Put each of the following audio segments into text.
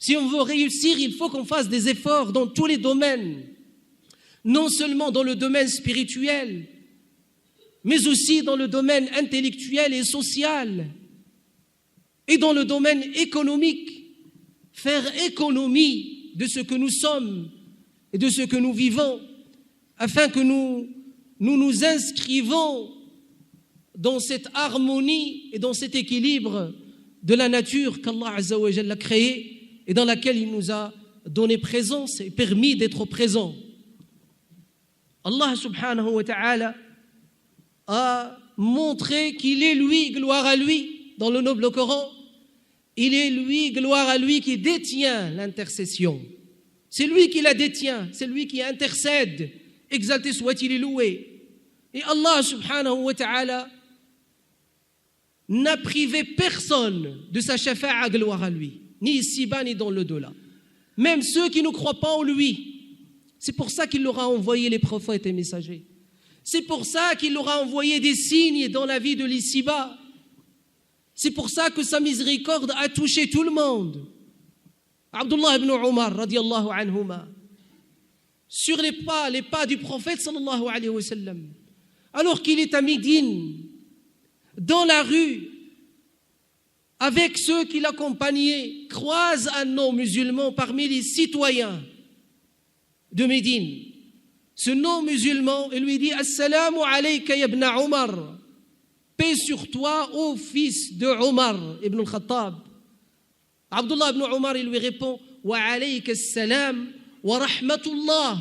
Si on veut réussir, il faut qu'on fasse des efforts dans tous les domaines, non seulement dans le domaine spirituel, mais aussi dans le domaine intellectuel et social, et dans le domaine économique. Faire économie de ce que nous sommes et de ce que nous vivons, afin que nous inscrivons dans cette harmonie et dans cet équilibre de la nature qu'Allah Azza wa Jalla a créée et dans laquelle il nous a donné présence et permis d'être présent. Allah subhanahu wa ta'ala a montré qu'il est lui, gloire à lui, dans le noble Coran. Il est lui, gloire à lui, qui détient l'intercession. C'est lui qui la détient, c'est lui qui intercède. Exalté soit-il et loué. Et Allah subhanahu wa ta'ala n'a privé personne de sa shafa'a, gloire à lui, ni ici-bas ni dans l'au-delà. Même ceux qui ne croient pas en lui. C'est pour ça qu'il leur a envoyé les prophètes et messagers. C'est pour ça qu'il leur a envoyé des signes dans la vie de l'ici-bas. C'est pour ça que sa miséricorde a touché tout le monde. Abdullah ibn Umar, radiyallahu anhuma, sur les pas du prophète, sallallahu alayhi wa sallam, alors qu'il est à Médine, dans la rue, avec ceux qui l'accompagnaient, croise un non-musulman parmi les citoyens de Médine. Ce non-musulman, il lui dit « Assalamu alayka ya ibn Umar » paix sur toi, ô fils de Omar ibn al-Khattab. Abdullah ibn Omar, il lui répond wa alayka salam wa rahmatullah.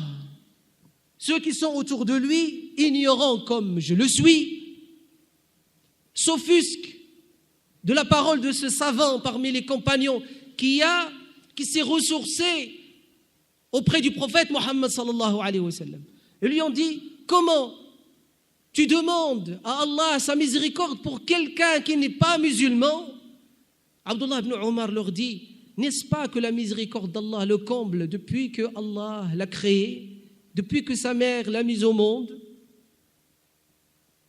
Ceux qui sont autour de lui, ignorants comme je le suis, s'offusquent de la parole de ce savant parmi les compagnons qui s'est ressourcé auprès du prophète Mohammed sallallahu alayhi wa sallam. Ils lui ont dit comment tu demandes à Allah sa miséricorde pour quelqu'un qui n'est pas musulman? Abdullah ibn Omar leur dit, n'est-ce pas que la miséricorde d'Allah le comble depuis que Allah l'a créé, depuis que sa mère l'a mise au monde?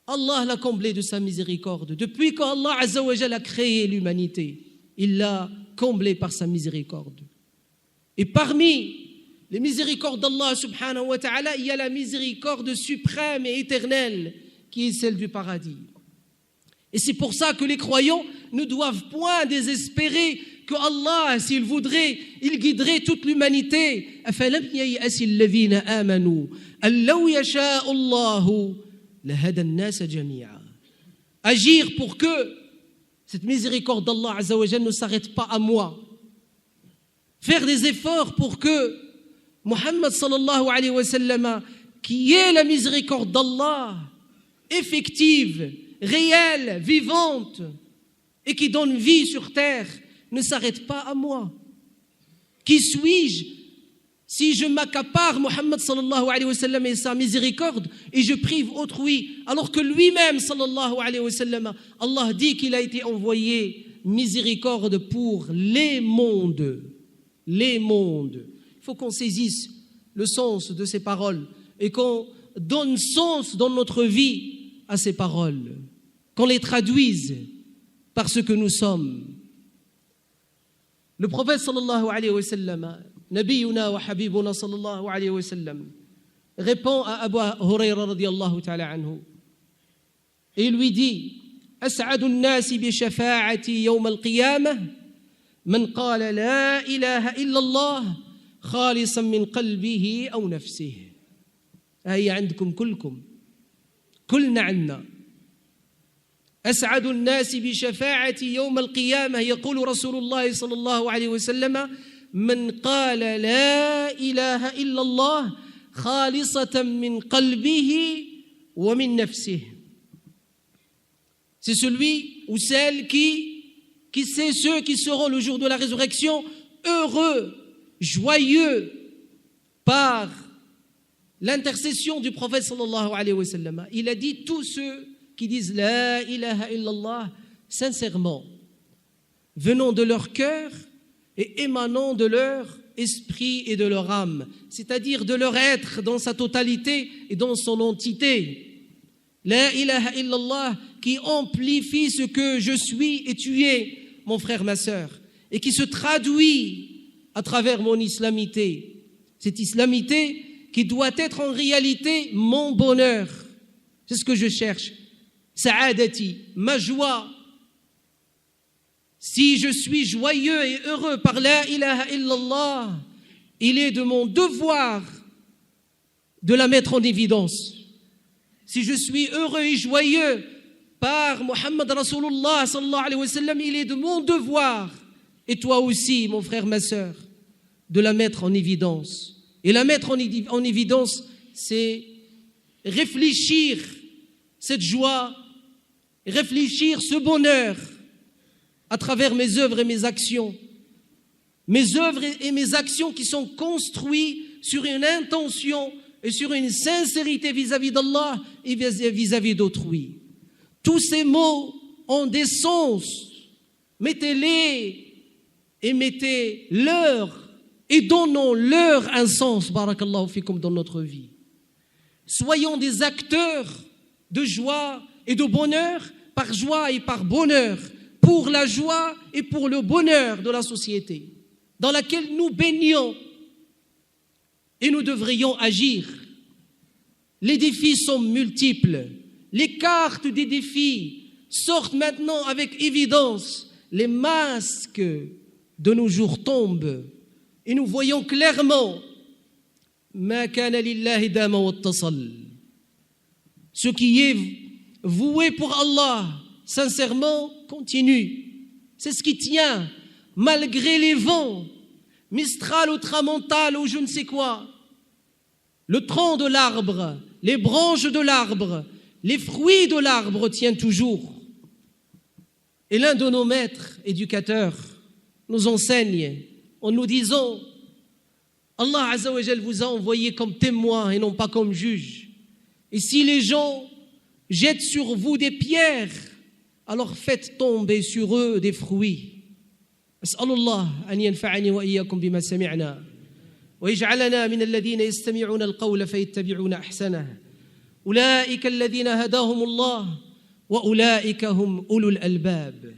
Allah l'a comblé de sa miséricorde. Depuis qu'Allah Azza wa Jalla a créé l'humanité, il l'a comblé par sa miséricorde. Et parmi les miséricordes d'Allah subhanahu wa ta'ala, il y a la miséricorde suprême et éternelle qui est celle du paradis. Et c'est pour ça que les croyants ne doivent point désespérer que Allah, s'il voudrait, il guiderait toute l'humanité. أَفَلَمْ يَيْأَسِ الَّذِينَ آمَنُوا أَن لَّوْ يَشَاءُ اللَّهُ لَهَدَى النَّاسَ جَمِيعًا. Agir pour que cette miséricorde d'Allah Azza wa Jalla ne s'arrête pas à moi. Faire des efforts pour que Muhammad sallallahu alayhi wa sallam, qui est la miséricorde d'Allah, effective, réelle, vivante, et qui donne vie sur terre, ne s'arrête pas à moi. Qui suis-je si je m'accapare Muhammad sallallahu alayhi wa sallam et sa miséricorde et je prive autrui, alors que lui-même sallallahu alayhi wa sallam, Allah dit qu'il a été envoyé miséricorde pour les mondes. Les mondes. Il faut qu'on saisisse le sens de ces paroles et qu'on donne sens dans notre vie à ces paroles, qu'on les traduise par ce que nous sommes. Le prophète sallallahu alayhi wa sallam, Nabiyuna wa Habibuna sallallahu alayhi wa sallam, répond à Abu Hurayra radiyallahu ta'ala anhu et il lui dit As'adu an-nasi bi shafa'ati yawm al-qiyamah man qala la ilaha illa Allah خالصا من قلبه أو نفسه. هي عندكم كلكم كلنا عنا. أسعد الناس بشفاعتي يوم القيامة يقول رسول الله صلى الله عليه وسلم من قال لا إله إلا الله خالصة من قلبه ومن نفسه. C'est celui ou celle qui sait ceux qui seront le jour de la résurrection heureux, joyeux par l'intercession du prophète sallallahu alayhi wa sallam. Il a dit tous ceux qui disent la ilaha illallah sincèrement, venant de leur cœur et émanant de leur esprit et de leur âme, c'est-à-dire de leur être dans sa totalité et dans son entité. La ilaha illallah qui amplifie ce que je suis et tu es, mon frère, ma sœur, et qui se traduit à travers mon islamité. Cette islamité qui doit être en réalité mon bonheur. C'est ce que je cherche. Sa'adati, ma joie. Si je suis joyeux et heureux par la ilaha illallah, il est de mon devoir de la mettre en évidence. Si je suis heureux et joyeux par Muhammad Rasulullah sallallahu alayhi wa sallam, il est de mon devoir, et toi aussi, mon frère, ma sœur, de la mettre en évidence. Et la mettre en évidence, c'est réfléchir cette joie, réfléchir ce bonheur à travers mes œuvres et mes actions. Mes œuvres et mes actions qui sont construites sur une intention et sur une sincérité vis-à-vis d'Allah et vis-à-vis d'autrui. Tous ces mots ont des sens. Mettez-les et mettez-leur et donnons-leur un sens, barakallahu fikum, dans notre vie. Soyons des acteurs de joie et de bonheur, par joie et par bonheur, pour la joie et pour le bonheur de la société dans laquelle nous baignons et nous devrions agir. Les défis sont multiples. Les cartes des défis sortent maintenant avec évidence. Les masques de nos jours tombent et nous voyons clairement ma kana lillahi dama wattasal. Ce qui est voué pour Allah, sincèrement, continue. C'est ce qui tient, malgré les vents, Mistral ou Tramontane ou je ne sais quoi. Le tronc de l'arbre, les branches de l'arbre, les fruits de l'arbre tiennent toujours. Et l'un de nos maîtres éducateurs nous enseigne en nous disant: Allah Azza wa Jal vous a envoyé comme témoin et non pas comme juge. Et si les gens jettent sur vous des pierres, alors faites tomber sur eux des fruits. أسأل الله أن ينفعني وإياكم بما سمعنا ويجعلنا من الذين يستمعون القول فيتبعون أحسنه أولئك الذين هداهم الله وأولئك هم أولو الألباب.